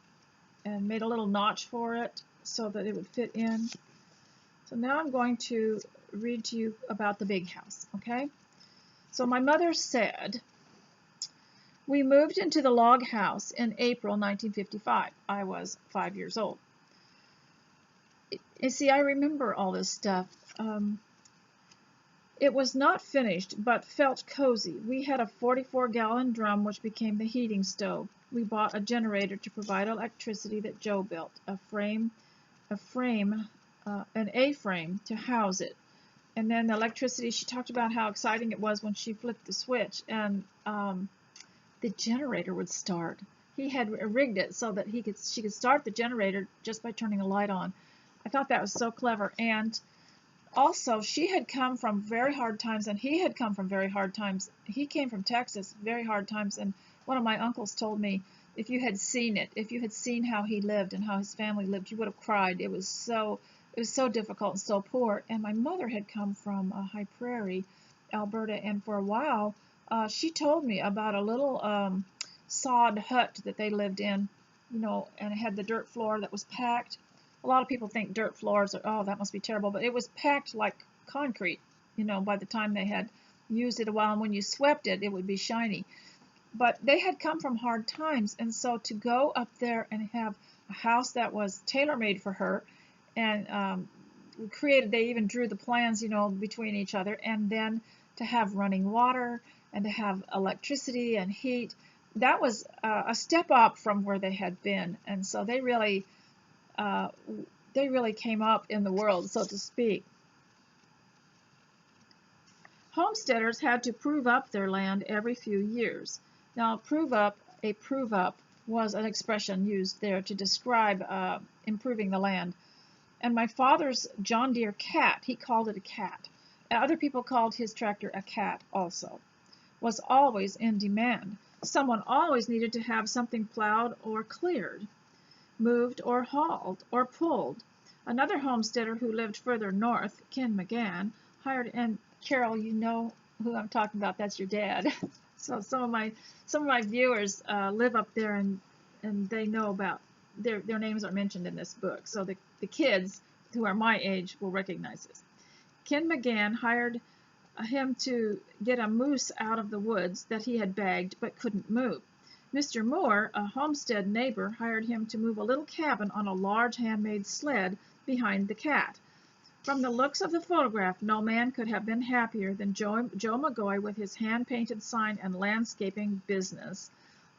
made a little notch for it so that it would fit in. So now I'm going to read to you about the big house, okay? So my mother said, "We moved into the log house in April 1955. I was 5 years old." You see, I remember all this stuff. It was not finished, but felt cozy. We had a 44-gallon drum, which became the heating stove. We bought a generator to provide electricity that Joe built, an A-frame to house it. And then the electricity, she talked about how exciting it was when she flipped the switch, and the generator would start. He had rigged it so that she could start the generator just by turning a light on. I thought that was so clever. And also, she had come from very hard times, and he had come from very hard times. He came from Texas, very hard times, and one of my uncles told me, if you had seen it, if you had seen how he lived and how his family lived, you would have cried. It was so difficult and so poor. And my mother had come from High Prairie, Alberta, and for a while, she told me about a little sod hut that they lived in, and it had the dirt floor that was packed. A lot of people think dirt floors are, oh, that must be terrible, but it was packed like concrete, by the time they had used it a while, and when you swept it, it would be shiny. But they had come from hard times, and so to go up there and have a house that was tailor-made for her, and they even drew the plans, between each other, and then to have running water and to have electricity and heat, that was a step up from where they had been, and so they really came up in the world, so to speak. Homesteaders had to prove up their land every few years. Now, prove up was an expression used there to describe improving the land. And my father's John Deere Cat, he called it a cat. Other people called his tractor a cat also, was always in demand. Someone always needed to have something plowed or cleared, moved or hauled or pulled. Another homesteader who lived further north, Ken McGann, hired, and Carol, you know who I'm talking about, that's your dad. So some of my viewers live up there, and they know about their names are mentioned in this book. So the kids who are my age will recognize this. Ken McGann hired him to get a moose out of the woods that he had bagged but couldn't move. Mr. Moore, a Homestead neighbor, hired him to move a little cabin on a large handmade sled behind the cat. From the looks of the photograph, no man could have been happier than Joe McGoy with his hand-painted sign and landscaping business.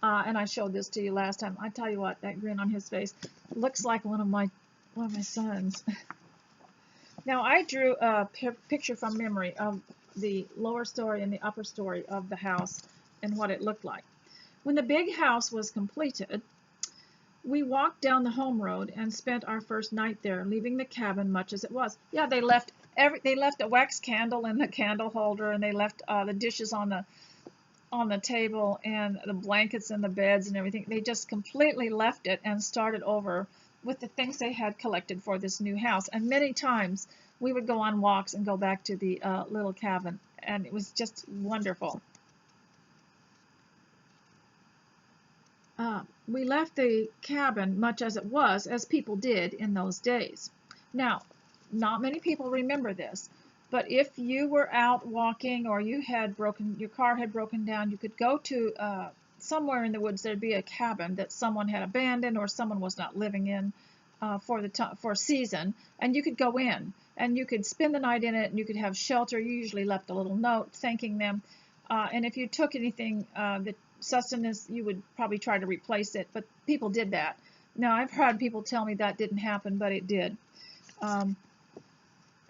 And I showed this to you last time. I tell you what, that grin on his face looks like one of my sons. Now, I drew a picture from memory of the lower story and the upper story of the house and what it looked like. When the big house was completed, we walked down the home road and spent our first night there, leaving the cabin much as it was. Yeah, they left a wax candle in the candle holder, and they left the dishes on the table and the blankets and the beds and everything. They just completely left it and started over with the things they had collected for this new house. And many times we would go on walks and go back to the little cabin, and it was just wonderful. We left the cabin much as it was, as people did in those days. Now, not many people remember this, but if you were out walking or your car had broken down, you could go to somewhere in the woods. There'd be a cabin that someone had abandoned or someone was not living in for a season, and you could go in and you could spend the night in it, and you could have shelter. You usually left a little note thanking them, and if you took anything that sustenance, you would probably try to replace it, but people did that. Now, I've heard people tell me that didn't happen, but it did.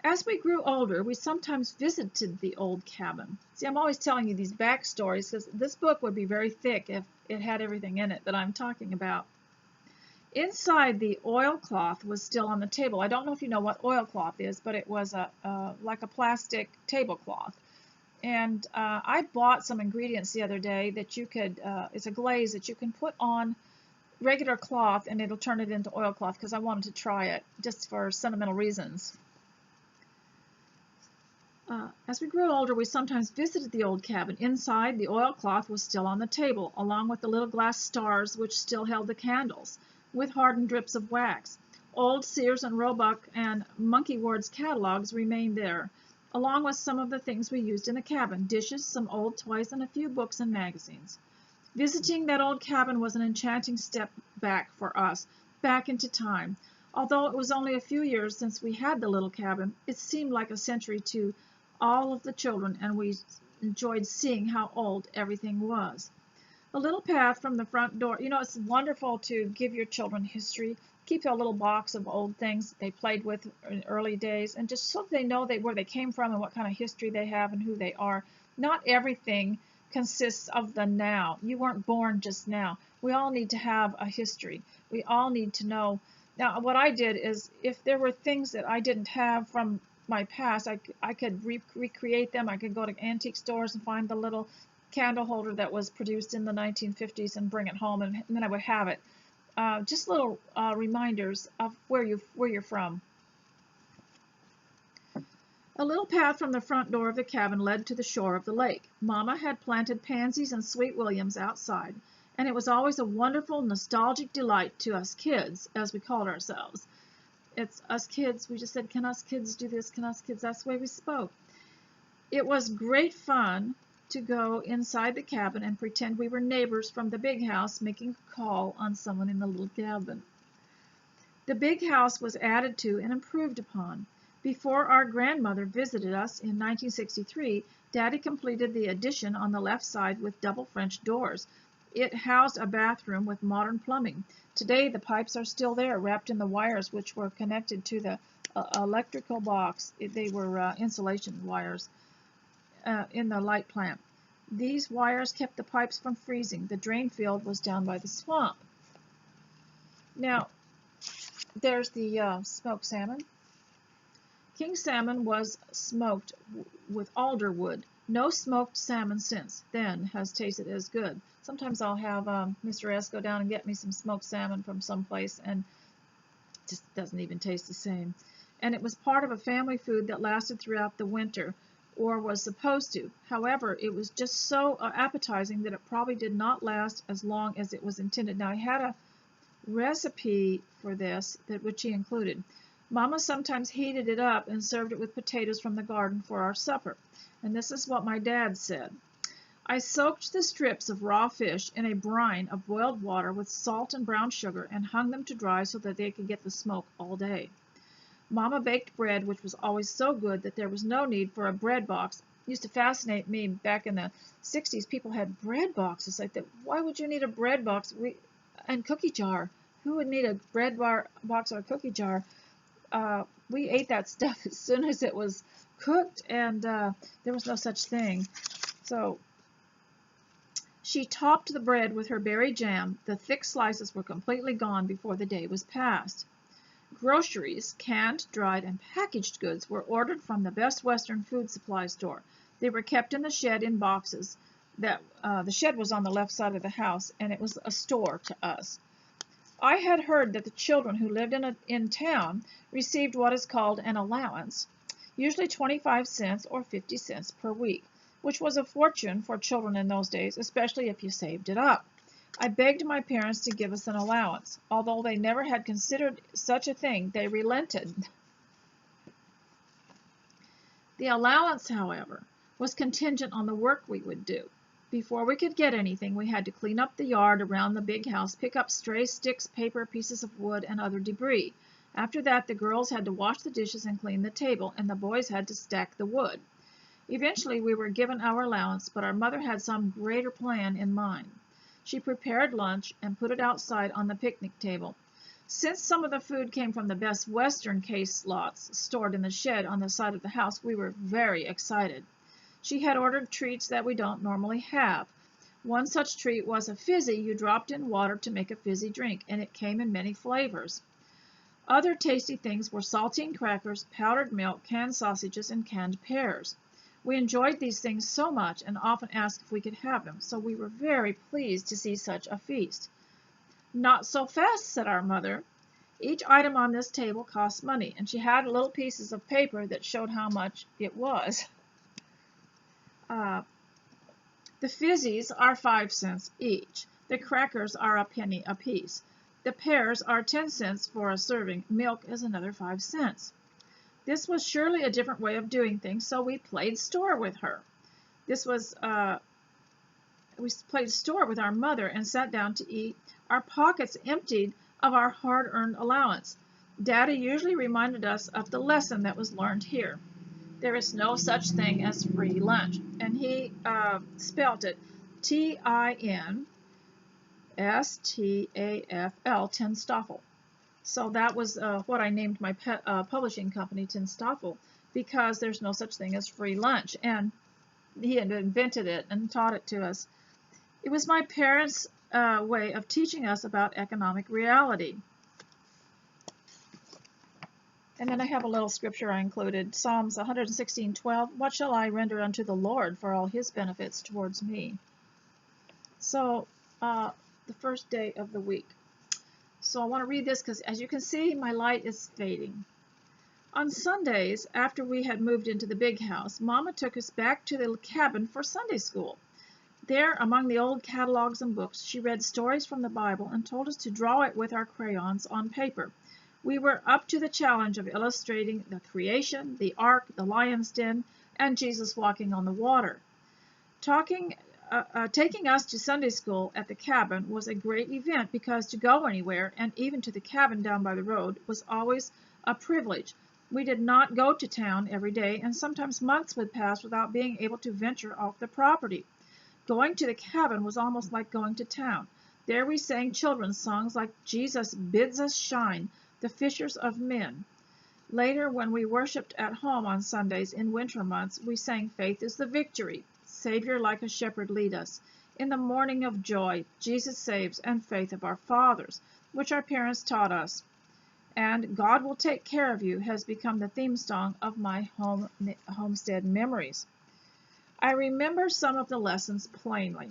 As we grew older, we sometimes visited the old cabin. See, I'm always telling you these backstories because this book would be very thick if it had everything in it that I'm talking about. Inside, the oilcloth was still on the table. I don't know if you know what oilcloth is, but it was like a plastic tablecloth. And I bought some ingredients the other day that you could, it's a glaze that you can put on regular cloth and it'll turn it into oilcloth because I wanted to try it just for sentimental reasons. As we grew older, we sometimes visited the old cabin. Inside, the oilcloth was still on the table, along with the little glass stars which still held the candles, with hardened drips of wax. Old Sears and Roebuck and Monkey Ward's catalogs remained there, along with some of the things we used in the cabin, dishes, some old toys, and a few books and magazines. Visiting that old cabin was an enchanting step back for us, back into time. Although it was only a few years since we had the little cabin, it seemed like a century to all of the children, and we enjoyed seeing how old everything was. A little path from the front door. You know, it's wonderful to give your children history. Keep a little box of old things they played with in early days, and just so they know where they came from and what kind of history they have and who they are. Not everything consists of the now. You weren't born just now. We all need to have a history. We all need to know. Now, what I did is, if there were things that I didn't have from my past, I could recreate them. I could go to antique stores and find the little candle holder that was produced in the 1950s and bring it home, and then I would have it. Just little reminders of where you're from. A little path from the front door of the cabin led to the shore of the lake. Mama had planted pansies and sweet williams outside, and it was always a wonderful, nostalgic delight to us kids, as we called ourselves. It's us kids. We just said, can us kids do this? Can us kids? That's the way we spoke. It was great fun to go inside the cabin and pretend we were neighbors from the big house making a call on someone in the little cabin. The big house was added to and improved upon. Before our grandmother visited us in 1963, Daddy completed the addition on the left side with double French doors. It housed a bathroom with modern plumbing. Today, the pipes are still there, wrapped in the wires which were connected to the electrical box. They were insulation wires in the light plant. These wires kept the pipes from freezing. The drain field was down by the swamp. Now, there's the smoked salmon. King salmon was smoked with alder wood. No smoked salmon since then has tasted as good. Sometimes I'll have Mr. S go down and get me some smoked salmon from someplace, and it just doesn't even taste the same. And it was part of a family food that lasted throughout the winter, or was supposed to. However, it was just so appetizing that it probably did not last as long as it was intended. Now, I had a recipe for this which he included. Mama sometimes heated it up and served it with potatoes from the garden for our supper. And this is what my dad said. I soaked the strips of raw fish in a brine of boiled water with salt and brown sugar and hung them to dry so that they could get the smoke all day. Mama baked bread, which was always so good that there was no need for a bread box. It used to fascinate me back in the 60s. People had bread boxes like that. Why would you need a bread box and cookie jar? Who would need a box or a cookie jar? We ate that stuff as soon as it was cooked, and there was no such thing. So she topped the bread with her berry jam. The thick slices were completely gone before the day was past. Groceries, canned, dried, and packaged goods were ordered from the Best Western food supply store. They were kept in the shed in boxes. The shed was on the left side of the house, and it was a store to us. I had heard that the children who lived in town received what is called an allowance, usually 25 cents or 50 cents per week, which was a fortune for children in those days, especially if you saved it up. I begged my parents to give us an allowance. Although they never had considered such a thing, they relented. The allowance, however, was contingent on the work we would do. Before we could get anything, we had to clean up the yard around the big house, pick up stray sticks, paper, pieces of wood, and other debris. After that, the girls had to wash the dishes and clean the table, and the boys had to stack the wood. Eventually, we were given our allowance, but our mother had some greater plan in mind. She prepared lunch and put it outside on the picnic table. Since some of the food came from the Best Western case lots stored in the shed on the side of the house, we were very excited. She had ordered treats that we don't normally have. One such treat was a fizzy you dropped in water to make a fizzy drink, and it came in many flavors. Other tasty things were saltine crackers, powdered milk, canned sausages, and canned pears. We enjoyed these things so much and often asked if we could have them, so we were very pleased to see such a feast. Not so fast, said our mother. Each item on this table costs money, and she had little pieces of paper that showed how much it was. The fizzies are 5 cents each. The crackers are a penny apiece. The pears are 10 cents for a serving. Milk is another 5 cents. This was surely a different way of doing things, so we played store with her. We played store with our mother and sat down to eat, our pockets emptied of our hard-earned allowance. Daddy usually reminded us of the lesson that was learned here. There is no such thing as free lunch. And he spelt it Tinstafel, Tinstafel. So that was what I named my publishing company, Tinstafel, because there's no such thing as free lunch. And he had invented it and taught it to us. It was my parents' way of teaching us about economic reality. And then I have a little scripture I included, Psalms 116:12. What shall I render unto the Lord for all his benefits towards me? So, the first day of the week. So I want to read this because, as you can see, my light is fading. On Sundays, after we had moved into the big house, Mama took us back to the cabin for Sunday school. There, among the old catalogs and books, she read stories from the Bible and told us to draw it with our crayons on paper. We were up to the challenge of illustrating the creation, the ark, the lion's den, and Jesus walking on the water. Taking us to Sunday school at the cabin was a great event because to go anywhere, and even to the cabin down by the road, was always a privilege. We did not go to town every day, and sometimes months would pass without being able to venture off the property. Going to the cabin was almost like going to town. There we sang children's songs like Jesus Bids Us Shine, the Fishers of Men. Later, when we worshiped at home on Sundays in winter months, we sang Faith is the Victory, Savior like a Shepherd lead us. In the morning of joy, Jesus saves, and Faith of our fathers, which our parents taught us. And God Will Take Care of You has become the theme song of my homestead memories. I remember some of the lessons plainly.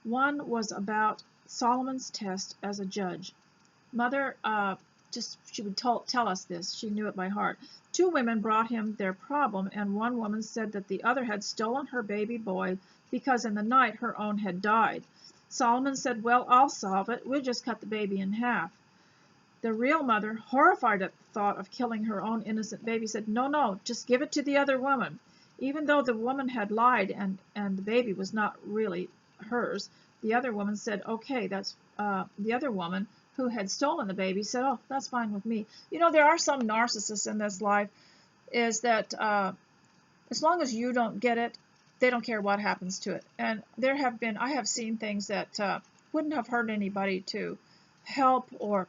One was about Solomon's test as a judge. Mother she would tell us this. She knew it by heart. 2 women brought him their problem, and one woman said that the other had stolen her baby boy because in the night her own had died. Solomon said, well, I'll solve it. We'll just cut the baby in half. The real mother, horrified at the thought of killing her own innocent baby, said, "No, no, just give it to the other woman." Even though the woman had lied and the baby was not really hers, the other woman said, "Okay, that's the other woman who had stolen the baby said, "Oh, that's fine with me." You know, there are some narcissists in this life, is that as long as you don't get it, they don't care what happens to it. And I have seen things that wouldn't have hurt anybody to help or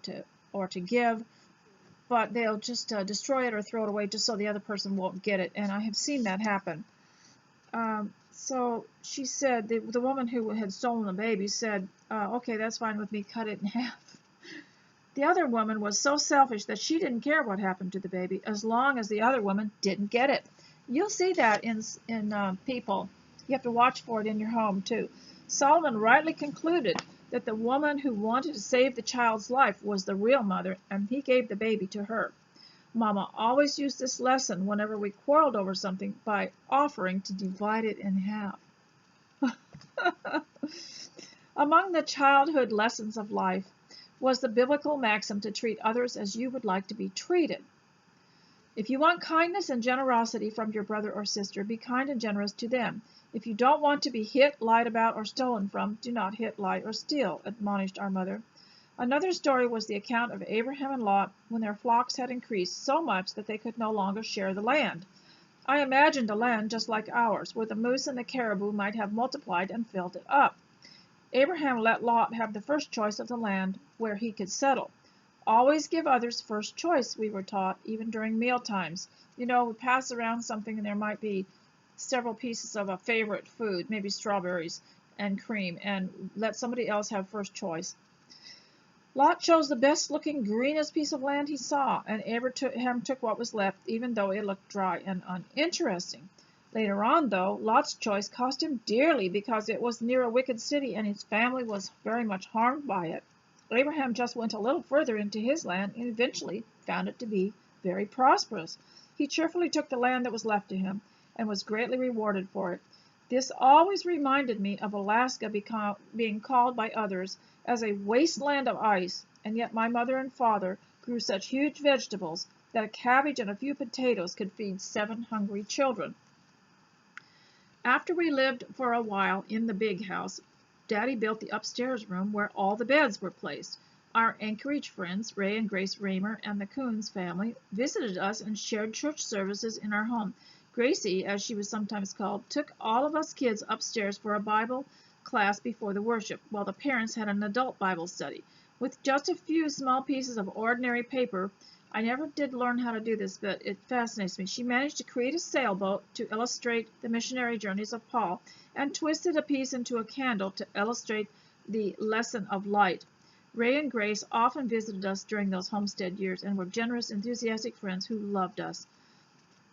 to give, but they'll just destroy it or throw it away just so the other person won't get it. And I have seen that happen. So she said, the woman who had stolen the baby said, "Okay, that's fine with me, cut it in half." The other woman was so selfish that she didn't care what happened to the baby as long as the other woman didn't get it. You'll see that in people. You have to watch for it in your home too. Solomon rightly concluded that the woman who wanted to save the child's life was the real mother, and he gave the baby to her. Mama always used this lesson whenever we quarreled over something by offering to divide it in half. Among the childhood lessons of life was the biblical maxim to treat others as you would like to be treated. If you want kindness and generosity from your brother or sister, be kind and generous to them. If you don't want to be hit, lied about, or stolen from, do not hit, lie, or steal, admonished our mother. Another story was the account of Abraham and Lot when their flocks had increased so much that they could no longer share the land. I imagined a land just like ours, where the moose and the caribou might have multiplied and filled it up. Abraham let Lot have the first choice of the land where he could settle. Always give others first choice, we were taught, even during meal times. You know, we pass around something and there might be several pieces of a favorite food, maybe strawberries and cream, and let somebody else have first choice. Lot chose the best looking, greenest piece of land he saw, and Abraham took what was left, even though it looked dry and uninteresting. Later on, though, Lot's choice cost him dearly because it was near a wicked city and his family was very much harmed by it. Abraham just went a little further into his land and eventually found it to be very prosperous. He cheerfully took the land that was left to him and was greatly rewarded for it. This always reminded me of Alaska being called by others as a wasteland of ice, and yet my mother and father grew such huge vegetables that a cabbage and a few potatoes could feed 7 hungry children. After we lived for a while in the big house, Daddy built the upstairs room where all the beds were placed. Our Anchorage friends, Ray and Grace Raymer and the Coons family, visited us and shared church services in our home. Gracie, as she was sometimes called, took all of us kids upstairs for a Bible class before the worship, while the parents had an adult Bible study. With just a few small pieces of ordinary paper, I never did learn how to do this, but it fascinates me. She managed to create a sailboat to illustrate the missionary journeys of Paul and twisted a piece into a candle to illustrate the lesson of light. Ray and Grace often visited us during those homestead years and were generous, enthusiastic friends who loved us.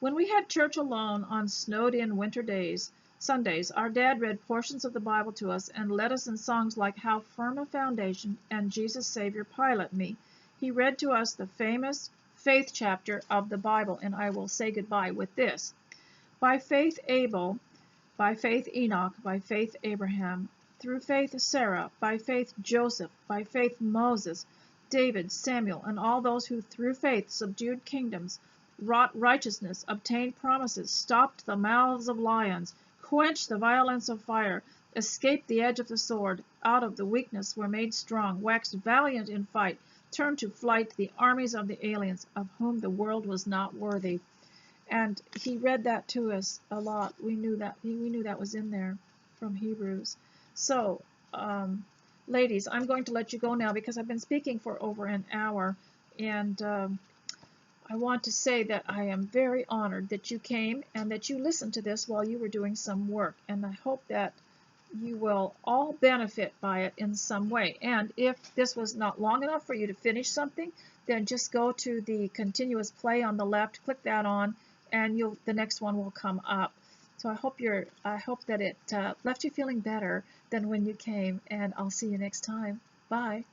When we had church alone on snowed-in winter Sundays, our dad read portions of the Bible to us and led us in songs like How Firm a Foundation and Jesus Savior Pilot Me. He read to us the famous faith chapter of the Bible, and I will say goodbye with this. By faith Abel, by faith Enoch, by faith Abraham, through faith Sarah, by faith Joseph, by faith Moses, David, Samuel, and all those who through faith subdued kingdoms, wrought righteousness, obtained promises, stopped the mouths of lions, quenched the violence of fire, escaped the edge of the sword, out of the weakness were made strong, waxed valiant in fight, turned to flight the armies of the aliens, of whom the world was not worthy. And he read that to us a lot. We knew that was in there from Hebrews. So, ladies, I'm going to let you go now because I've been speaking for over an hour, and I want to say that I am very honored that you came and that you listened to this while you were doing some work, and I hope that you will all benefit by it in some way. And if this was not long enough for you to finish something, then just go to the continuous play on the left, click that on, and the next one will come up. So I hope that it left you feeling better than when you came, and I'll see you next time. Bye.